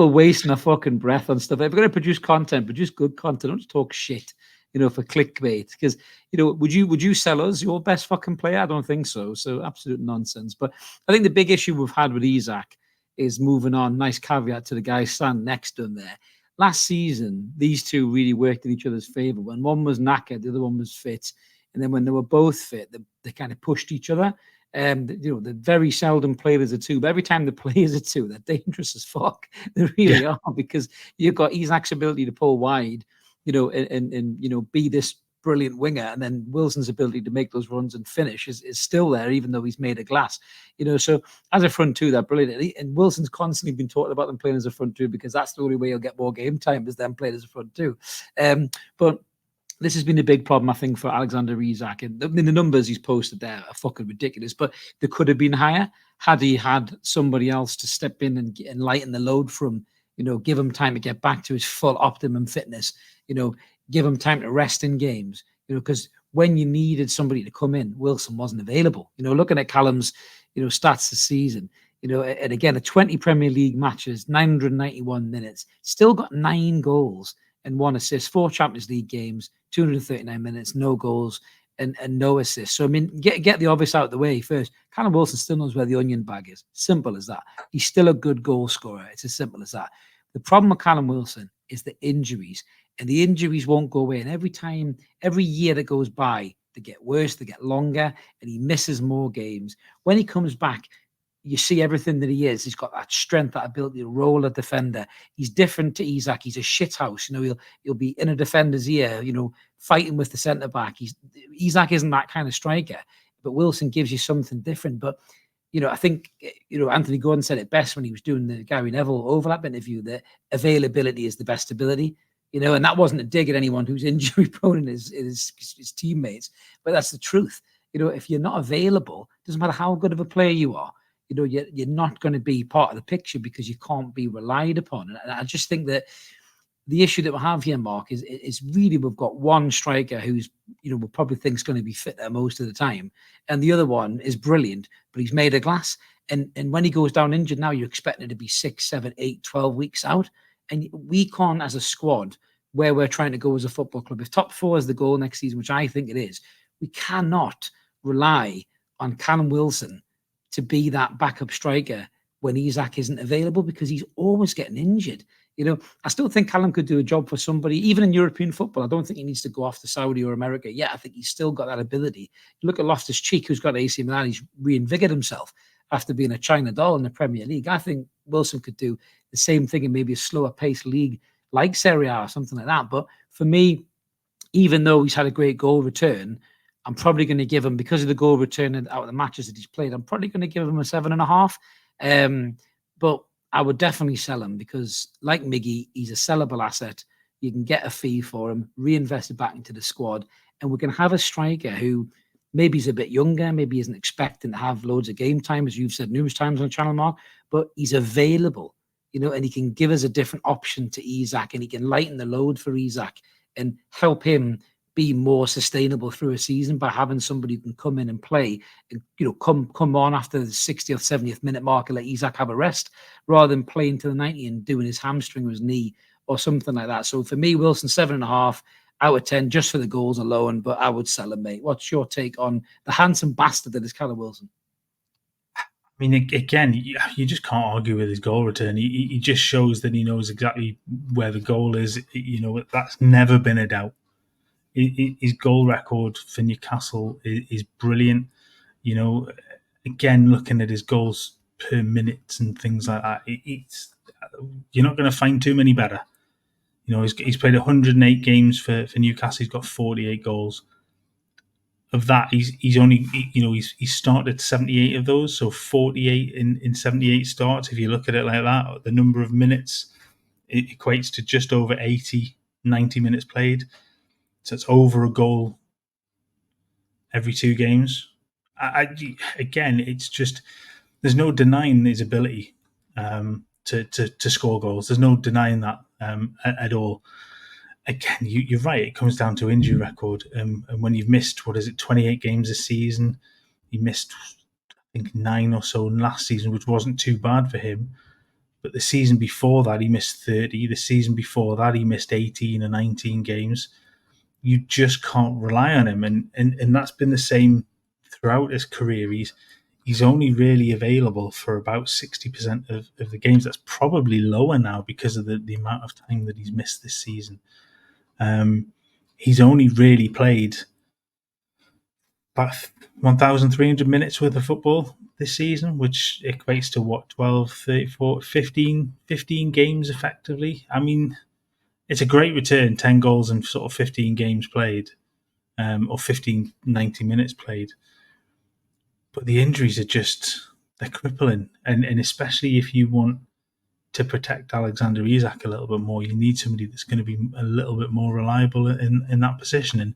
wasting their fucking breath on stuff. If you're going to produce content, produce good content. Don't just talk shit, for clickbait. Because would you sell us your best fucking player? I don't think so. So absolute nonsense. But I think the big issue we've had with Isak is moving on. Nice caveat to the guy standing next to him there. Last season, these two really worked in each other's favour. When one was knackered, the other one was fit. And then when they were both fit, they kind of pushed each other. They very seldom played as a two, but every time they play as a two, they're dangerous as fuck. They really are, because you've got Isak's ability to pull wide, and be this brilliant winger, and then Wilson's ability to make those runs and finish is still there, even though he's made of glass. So as a front two, they're brilliant. And Wilson's constantly been talking about them playing as a front two, because that's the only way he'll get more game time, is them playing as a front two. But this has been a big problem, I think, for Alexander Isak. And the numbers he's posted there are fucking ridiculous, but they could have been higher had he had somebody else to step in and lighten the load for him, give him time to get back to his full optimum fitness, give him time to rest in games, because when you needed somebody to come in, Wilson wasn't available. Looking at Callum's, stats this season, and again, 20 Premier League matches, 991 minutes, still got 9 goals and 1 assist, 4 Champions League games, 239 minutes, no goals and no assists. So, I mean, get the obvious out of the way first. Callum Wilson still knows where the onion bag is. Simple as that. He's still a good goal scorer. It's as simple as that. The problem with Callum Wilson is the injuries, and the injuries won't go away. And every year that goes by, they get worse, they get longer, and he misses more games. When he comes back, you see everything that he is. He's got that strength, that ability to roll a defender. He's different to Isak. He's a shithouse. He'll be in a defender's ear, fighting with the centre back. Isak isn't that kind of striker, but Wilson gives you something different. But I think Anthony Gordon said it best when he was doing the Gary Neville overlap interview, that availability is the best ability. And that wasn't a dig at anyone who's injury prone and his teammates, but that's the truth. If you're not available, it doesn't matter how good of a player you are. You're not going to be part of the picture, because you can't be relied upon. And I just think that the issue that we have here, Mark, is really we've got one striker who's, we probably think is going to be fit there most of the time. And the other one is brilliant, but he's made of glass. And when he goes down injured now, you're expecting it to be 6, 7, 8, 12 weeks out. And we can't, as a squad, where we're trying to go as a football club, if top 4 is the goal next season, which I think it is, we cannot rely on Callum Wilson to be that backup striker when Isak isn't available, because he's always getting injured. I still think Callum could do a job for somebody, even in European football. I don't think he needs to go off to Saudi or America. Yeah, I think he's still got that ability. You look at Loftus-Cheek, who's got AC Milan. He's reinvigorated himself after being a China doll in the Premier League. I think Wilson could do the same thing in maybe a slower paced league like Serie A or something like that. But for me, even though he's had a great goal return, I'm probably going to give him, because of the goal return out of the matches that he's played, I'm probably going to give him a 7.5. But I would definitely sell him, because like Miggy, he's a sellable asset. You can get a fee for him, reinvest it back into the squad, and we can have a striker who maybe is a bit younger, maybe isn't expecting to have loads of game time, as you've said numerous times on the channel, Mark, but he's available, and he can give us a different option to Isak, and he can lighten the load for Isak and help him be more sustainable through a season by having somebody who can come in and play and, come on after the 60th, 70th minute mark and let Isak have a rest, rather than playing to the 90 and doing his hamstring or his knee or something like that. So for me, Wilson, 7.5 out of 10, just for the goals alone, but I would sell him, mate. What's your take on the handsome bastard that is Callum Wilson? I mean, again, you just can't argue with his goal return. He just shows that he knows exactly where the goal is. That's never been a doubt. His goal record for Newcastle is brilliant. Again, looking at his goals per minute and things like that, you're not going to find too many better. He's played 108 games for Newcastle. He's got 48 goals. Of that, he's only he's started 78 of those, so 48 in 78 starts. If you look at it like that, the number of minutes, it equates to just over 90 minutes played. So it's over a goal every 2 games. Again, it's just, there's no denying his ability to score goals. There's no denying that at all. Again, you're right. It comes down to injury record. And when you've missed, 28 games this season, he missed, I think, 9 or so last season, which wasn't too bad for him. But the season before that, he missed 30. The season before that, he missed 18 or 19 games. You just can't rely on him, and that's been the same throughout his career. He's he's only really available for about 60% of the games. That's probably lower now because of the amount of time that he's missed this season. He's only really played about 1,300 minutes worth of football this season, which equates to what, 12, 34, 15 games effectively. I mean, it's a great return, 10 goals and sort of 15 games played, or 15, 90 minutes played. But the injuries are they're crippling. And especially if you want to protect Alexander Isak a little bit more, you need somebody that's going to be a little bit more reliable in that position. And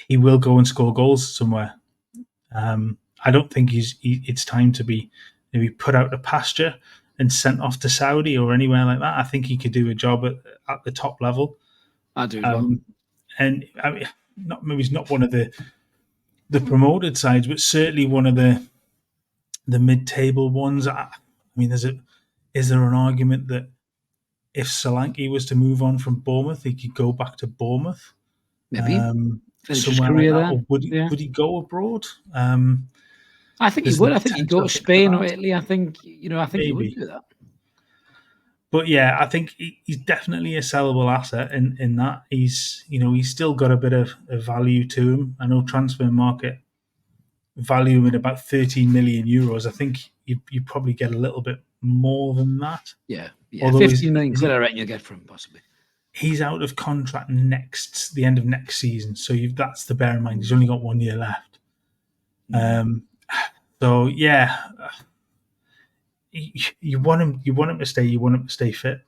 he will go and score goals somewhere. I don't think it's time to be maybe put out to pasture and sent off to Saudi or anywhere like that. I think he could do a job at the top level. I do. And I mean, maybe he's not one of the promoted sides, but certainly one of the mid-table ones. I mean, is there an argument that if Solanke was to move on from Bournemouth, he could go back to Bournemouth? Maybe somewhere like that, or would he go abroad? I think he would. I think he'd go to Spain or Italy. I think he would do that. But yeah, I think he's definitely a sellable asset in that he's still got a bit of value to him. I know Transfer Market value him at about 13 million euros. I think you probably get a little bit more than that. Yeah. Although 15 million quid, I reckon you'll get from him possibly. He's out of contract the end of next season, so that's to bear in mind. He's only got 1 year left. So yeah, you want him to stay. You want him to stay fit.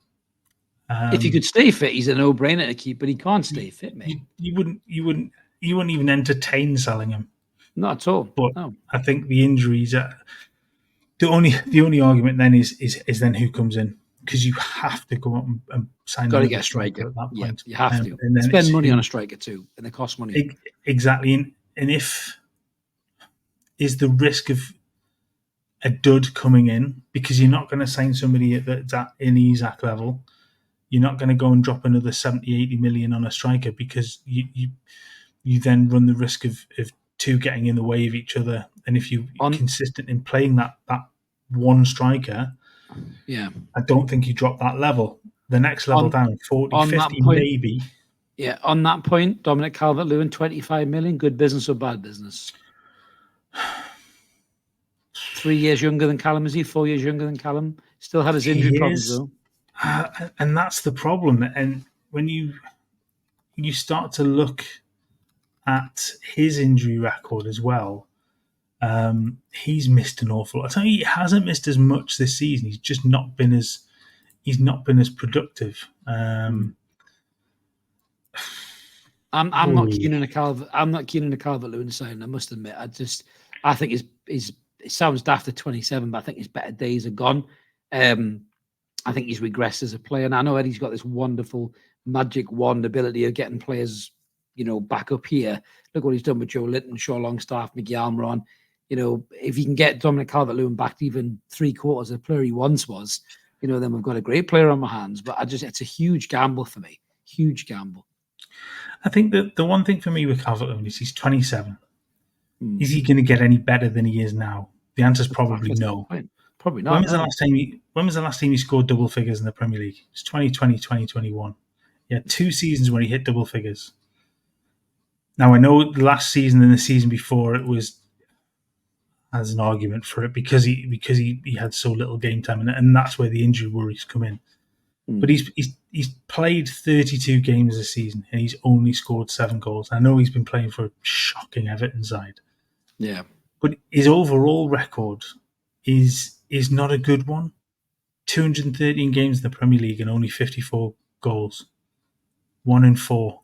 If he could stay fit, he's a no-brainer to keep, but he can't stay fit, mate. You wouldn't even entertain selling him. Not at all. But no. I think the injuries are the only argument then is then who comes in, because you have to go up and sign. Got to get a striker at that point. You have to. And then spend money on a striker too, and it costs money. Exactly, and if is the risk of a dud coming in, because you're not going to sign somebody that's at in Isak level. You're not going to go and drop another 70, 80 million on a striker, because you then run the risk of two getting in the way of each other. And if you're consistent in playing that one striker, I don't think you drop that level. The next level down, 40, 50 maybe. Yeah, on that point, Dominic Calvert-Lewin, 25 million, good business or bad business? 3 years younger than Callum, is he? 4 years younger than Callum? Still had his injury problems, though. And that's the problem. And when you start to look at his injury record as well, he's missed an awful lot. I tell you, he hasn't missed as much this season. He's just not been as productive. I'm not keen on a Calvert-Lewin signing, I must admit. I think it sounds daft at 27, but I think his better days are gone. I think he's regressed as a player. And I know Eddie's got this wonderful magic wand ability of getting players, back up here. Look what he's done with Joe Linton, Shaw Longstaff, Miguel Almirón. If you can get Dominic Calvert-Lewin back to even 3/4 of the player he once was, then we've got a great player on my hands. But it's a huge gamble for me. Huge gamble. I think that the one thing for me with Calvert-Lewin is he's 27. Is he going to get any better than he is now? The answer is probably no. Probably not. When was the last time he scored double figures in the Premier League? It's 2020, 2021. He had 2 seasons where he hit double figures. Now, I know the last season and the season before it was as an argument for it because he had so little game time, and that's where the injury worries come in. But he's played 32 games this season and he's only scored 7 goals. I know he's been playing for a shocking Everton side. Yeah. But his overall record is not a good one. 213 games in the Premier League and only 54 goals. 1 in 4.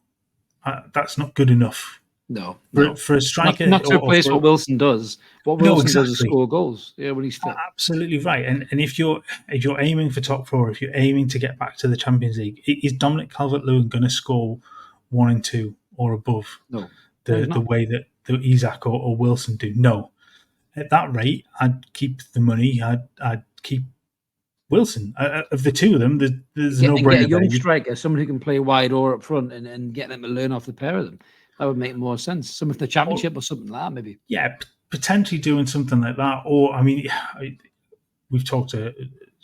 That's not good enough. No. For a striker. Not to replace what Wilson does. What Wilson does is score goals. Yeah, when he's fit. Absolutely right. And if you're aiming for top 4, if you're aiming to get back to the Champions League, is Dominic Calvert-Lewin going to score 1 and 2 or above? No. The way that Isak or Wilson do? No. At that rate, I'd keep the money. I'd keep Wilson. Of the two of them, there's no brainer. Get a young striker, someone who can play wide or up front, and get them to learn off the pair of them. That would make more sense. Some of the Championship or something like that, maybe. Yeah, potentially doing something like that. Or, I mean, we've talked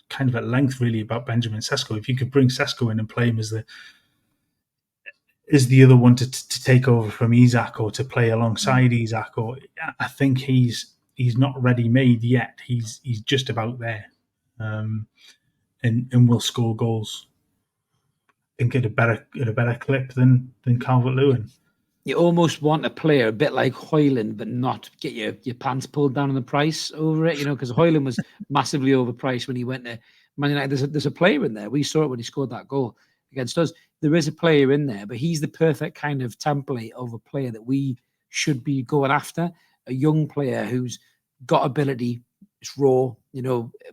kind of at length really about Benjamin Sesko. If you could bring Sesko in and play him as the other one to take over from Isak or to play alongside Isak, or I think he's not ready made yet. He's just about there, and will score goals. I think at a better clip than Calvert-Lewin. You almost want a player a bit like Højlund, but not get your pants pulled down on the price over it, because Højlund was massively overpriced when he went to Man United. There's a player in there. We saw it when he scored that goal against us. There is a player in there, but he's the perfect kind of template of a player that we should be going after. A young player who's got ability, it's raw,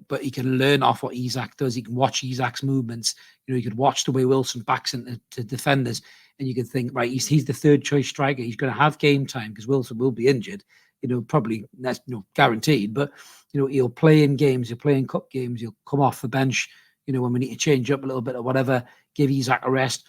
but he can learn off what Isak does. He can watch Isak's movements. He could watch the way Wilson backs into defenders. And you could think, right, he's the third choice striker. He's going to have game time because Wilson will be injured, probably that's guaranteed. But he'll play in games, he'll play in cup games, he'll come off the bench, when we need to change up a little bit or whatever, give Isak a rest.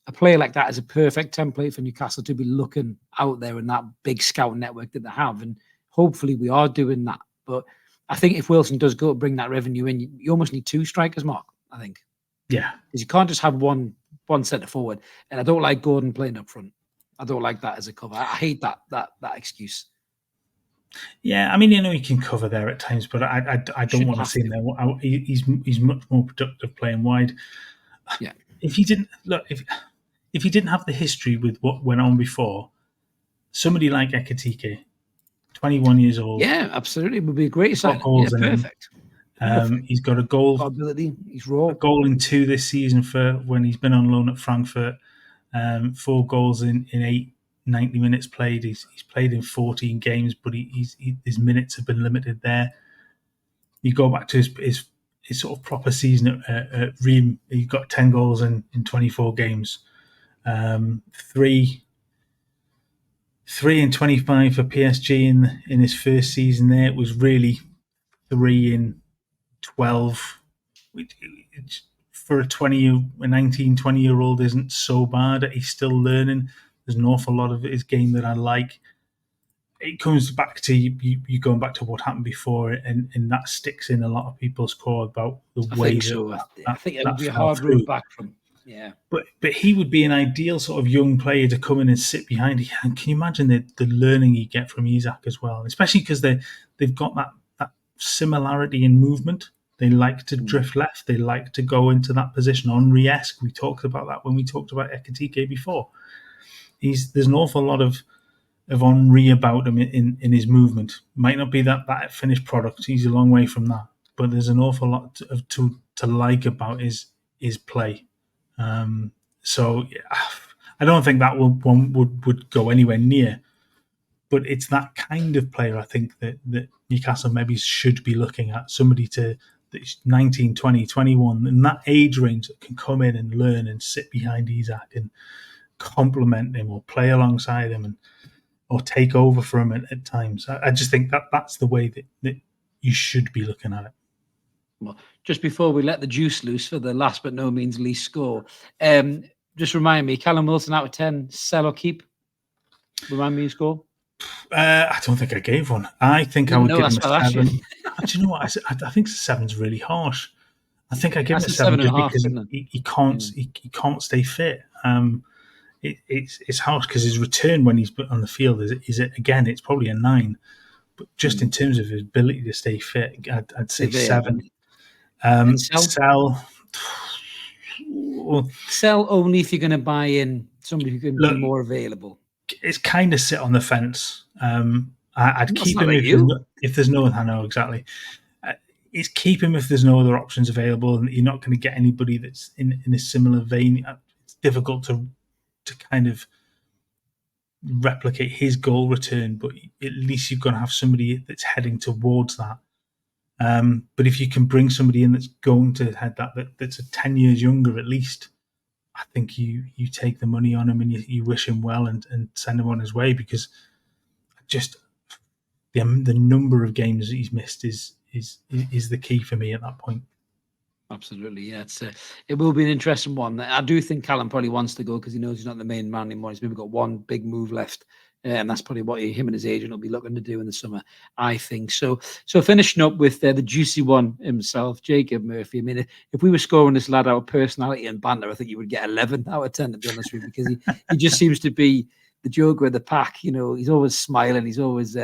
A player like that is a perfect template for Newcastle to be looking out there in that big scout network that they have. And hopefully we are doing that. But I think if Wilson does go to bring that revenue in, you almost need two strikers, Mark, I think. Yeah. Because you can't just have one centre forward. And I don't like Gordon playing up front. I don't like that as a cover. I hate that excuse. Yeah, I mean, he can cover there at times, but I don't want to see him there. He's much more productive playing wide. Yeah. If he didn't have the history with what went on before, somebody like Ekitike, 21 years old. Yeah, absolutely. It would be a great sign. Yeah, perfect. He's got a goal. Ability. He's raw. A goal in 2 this season for when he's been on loan at Frankfurt. 4 goals in 90 minutes played. He's played in 14 games, but his minutes have been limited there. You go back to his sort of proper season at Reims. He got 10 goals in 24 games. 3 in 25 for PSG in his first season there. It was really 3 in 12. For a 19, 20-year-old isn't so bad. He's still learning. There's an awful lot of his game that I like. It comes back to you going back to what happened before, and that sticks in a lot of people's core about the way that I think it would be a hard road back from. Yeah, but he would be an ideal sort of young player to come in and sit behind. And can you imagine the learning you get from Isak as well, especially because they've got that similarity in movement. They like to drift left. They like to go into that position. Henry-esque. We talked about that when we talked about Ekitike before. There's an awful lot of Henry about him in his movement. Might not be that finished product. He's a long way from that. But there's an awful lot to like about his play. So yeah, I don't think that one would go anywhere near. But it's that kind of player I think that Newcastle maybe should be looking at. Somebody that's 19, 20, 21, in that age range that can come in and learn and sit behind Isak and complement him or play alongside him or take over for him at times. I just think that's the way that you should be looking at it. Well, just before we let the juice loose for the last but no means least score, just remind me, Callum Wilson out of 10, sell or keep? Remind me your score. I don't think I gave one. I think I would give him a 7. Do you know what? I think 7's really harsh. I think I give him a 7 just because he can't stay fit. It's harsh because his return when he's on the field is again, it's probably a 9. But just in terms of his ability to stay fit, I'd say 7. Sell only if you're going to buy in somebody who can be more available. It's kind of sit on the fence. I'd keep him if there's no. I know exactly. It's keep him if there's no other options available, and you're not going to get anybody that's in a similar vein. It's difficult to kind of replicate his goal return, but at least you're going to have somebody that's heading towards that. But if you can bring somebody in that's going to head that's 10 years younger at least, I think you take the money on him and you wish him well and send him on his way, because just the number of games that he's missed is the key for me at that point. Absolutely, yeah. It will be an interesting one. I do think Callum probably wants to go because he knows he's not the main man anymore. He's maybe got one big move left And that's probably what him and his agent will be looking to do in the summer, I think. So finishing up with the juicy one himself, Jacob Murphy. I mean, if we were scoring this lad out of personality and banter, I think you would get 11 out of 10, to be honest with you, because he just seems to be the joker of the pack. You know, he's always smiling. He's always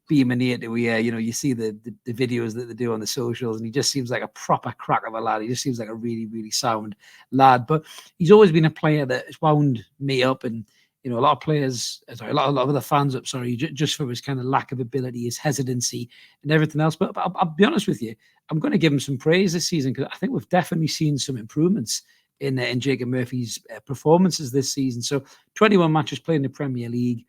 beaming ear to ear. You know, you see the videos that they do on the socials, and he just seems like a proper crack of a lad. He just seems like a really, really sound lad. But he's always been a player that has wound me up, and you know, a lot of other fans up, just for his kind of lack of ability, his hesitancy, and everything else. But I'll be honest with you, I'm going to give him some praise this season, because I think we've definitely seen some improvements in Jacob Murphy's performances this season. So 21 matches played in the Premier League,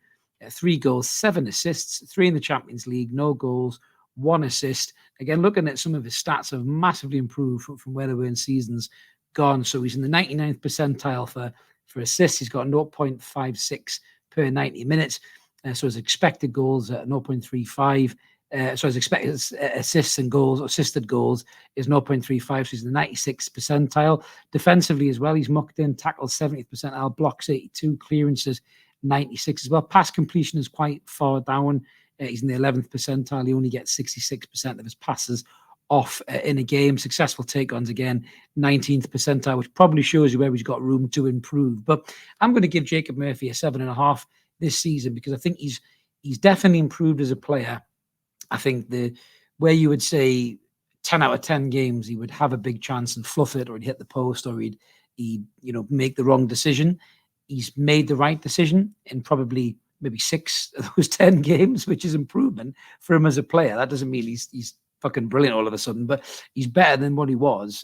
3 goals, 7 assists, 3 in the Champions League, no goals, 1 assist. Again, looking at some of his stats have massively improved from where they were in seasons gone. So he's in the 99th percentile for assists. He's got 0.56 per 90 minutes. So his expected goals at 0.35. So his expected assists and goals, assisted goals, is 0.35. So he's in the 96th percentile. Defensively as well, he's mucked in, tackles 70th percentile, blocks 82, clearances 96 as well. Pass completion is quite far down. He's in the 11th percentile. He only gets 66% of his passes off in a game. Successful take-ons, again, 19th percentile, which probably shows you where he's got room to improve. But I'm going to give Jacob Murphy a 7.5 this season, because I think he's definitely improved as a player. I think where you would say 10 out of 10 games he would have a big chance and fluff it, or he'd hit the post, or he'd make the wrong decision. He's made the right decision in probably maybe 6 of those 10 games, which is improvement for him as a player. That doesn't mean he's fucking brilliant all of a sudden, but he's better than what he was.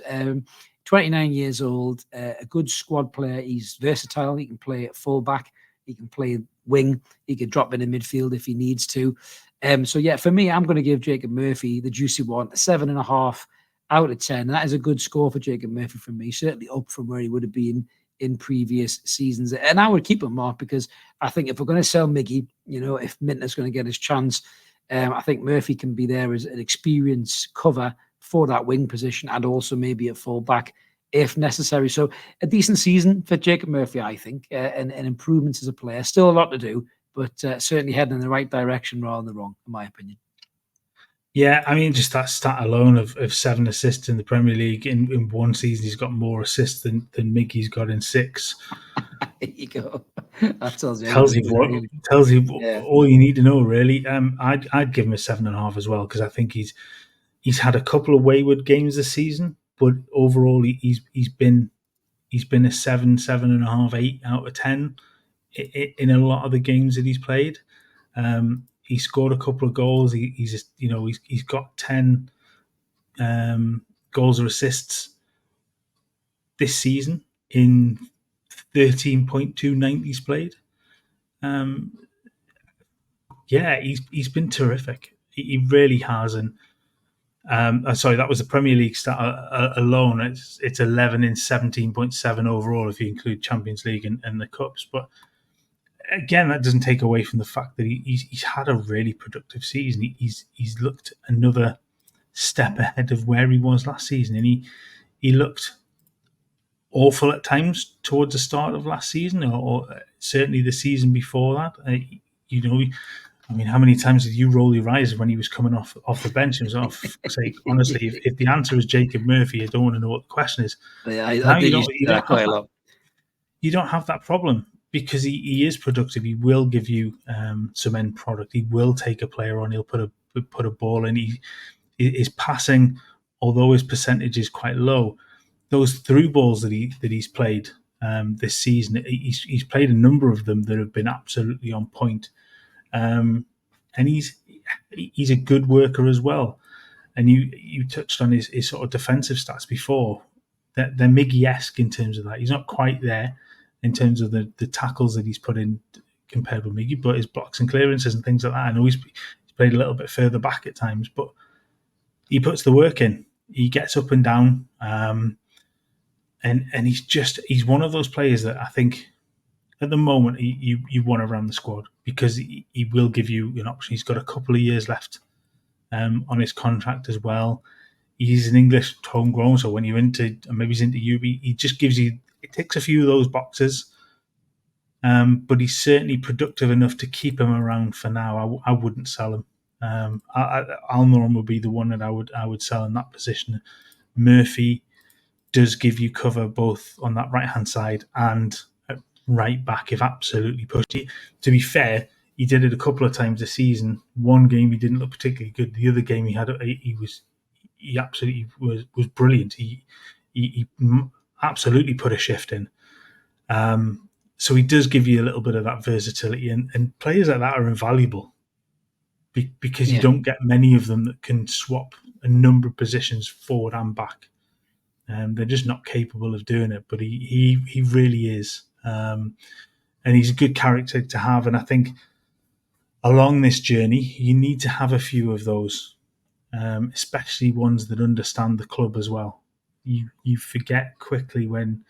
29 years old, a good squad player. He's versatile. He can play at fullback. He can play wing. He could drop in midfield if he needs to. So yeah, for me, I'm going to give Jacob Murphy, the juicy one, a 7.5 out of 10. And that is a good score for Jacob Murphy for me, certainly up from where he would have been in previous seasons. And I would keep him, Mark, because I think if we're going to sell Miggy, if Mintner's going to get his chance, I think Murphy can be there as an experienced cover for that wing position, and also maybe a fullback if necessary. So a decent season for Jacob Murphy, I think, and improvements as a player. Still a lot to do, but certainly heading in the right direction rather than the wrong, in my opinion. Yeah, I mean, just that stat alone of 7 assists in the Premier League in one season, he's got more assists than Miggy's got in 6. There you go. That tells you all you need to know, really. I'd give him a 7.5 as well, because I think he's had a couple of wayward games this season, but overall he's been a 7.5, 8 out of 10 in a lot of the games that he's played. He scored a couple of goals. He's got 10 goals or assists this season in 13.2 90s played. He's been terrific. He really has. And sorry, that was the Premier League stat alone. It's 11 in 17.7 overall if you include Champions League and the Cups. But again, that doesn't take away from the fact that he's had a really productive season. He's looked another step ahead of where he was last season, and he looked awful at times towards the start of last season, or certainly the season before that. I mean, how many times did you roll your eyes when he was coming off the bench? It was honestly, if the answer is Jacob Murphy, I don't want to know what the question is. Yeah, I did use that quite a lot. You don't have that problem, because he is productive. He will give you some end product. He will take a player on. He'll put a ball in. His passing, although his percentage is quite low, those through balls that he's played this season, he's played a number of them that have been absolutely on point. And he's a good worker as well. And you touched on his sort of defensive stats before. They're Miggy-esque in terms of that. He's not quite there in terms of the tackles that he's put in compared with Miggy, but his blocks and clearances and things like that. I know he's played a little bit further back at times, but he puts the work in. He gets up and down, and he's one of those players that I think at the moment you want around the squad, because he will give you an option. He's got a couple of years left on his contract as well. He's an English homegrown, so when you're maybe he's into UB, he just gives you, it ticks a few of those boxes. but he's certainly productive enough to keep him around for now. I wouldn't sell him. Almirón would be the one that I would sell in that position. Murphy does give you cover both on that right hand side and at right back if absolutely pushed. To be fair, he did it a couple of times this season. One game he didn't look particularly good. The other game he absolutely was brilliant. He absolutely put a shift in. So he does give you a little bit of that versatility, and players like that are invaluable because you don't get many of them that can swap a number of positions forward and back. They're just not capable of doing it, but he really is. And he's a good character to have. And I think along this journey, you need to have a few of those, especially ones that understand the club as well. You forget quickly when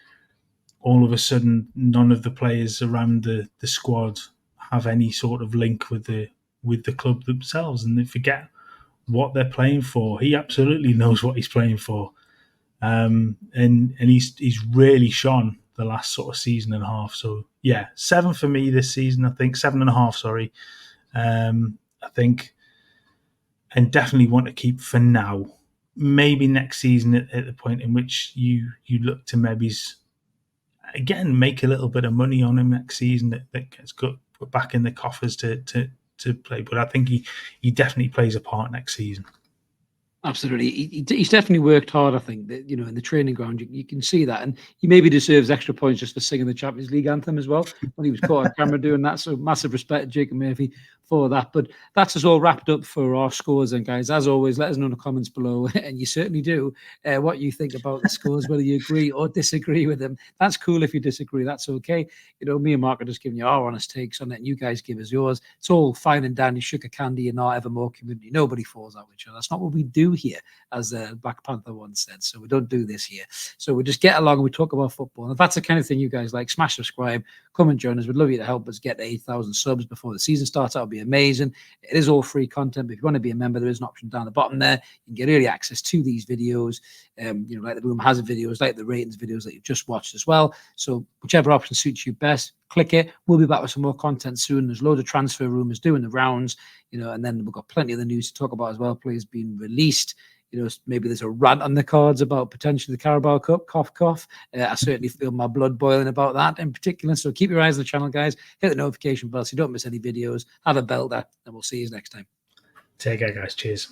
all of a sudden none of the players around the squad have any sort of link with the club themselves, and they forget what they're playing for. He absolutely knows what he's playing for. And he's really shone the last sort of season and a half. So yeah, 7 for me this season. I think 7.5. Sorry, I think, and definitely want to keep for now. Maybe next season at the point in which you look to maybe again make a little bit of money on him next season that gets put back in the coffers to play. But I think he definitely plays a part next season. Absolutely. He's definitely worked hard, I think, that, in the training ground. You can see that. And he maybe deserves extra points just for singing the Champions League anthem as well when he was caught on camera doing that. So massive respect to Jacob Murphy for that. But that's us all wrapped up for our scores. And guys, as always, let us know in the comments below, and you certainly do, what you think about the scores, whether you agree or disagree with them. That's cool if you disagree. That's okay. Me and Mark are just giving you our honest takes on it, and you guys give us yours. It's all fine and dandy, sugar candy in our Evermore community. Nobody falls out with each other. That's not what we do here, as Black Panther once said. So we don't do this here. So we just get along and we talk about football. And if that's the kind of thing you guys like, smash subscribe, come and join us. We'd love you to help us get to 8,000 subs before the season starts. That would be amazing. It is all free content, but if you want to be a member, there is an option down the bottom there. You can get early access to these videos, like the Room Has It videos, like the ratings videos that you've just watched as well. So whichever option suits you best, click it. We'll be back with some more content soon. There's loads of transfer rumors doing the rounds, and then we've got plenty of the news to talk about as well. Players being released. Maybe there's a rant on the cards about potentially the Carabao Cup. Cough, cough. I certainly feel my blood boiling about that in particular. So keep your eyes on the channel, guys. Hit the notification bell so you don't miss any videos. Have a belter, and we'll see you next time. Take care, guys. Cheers.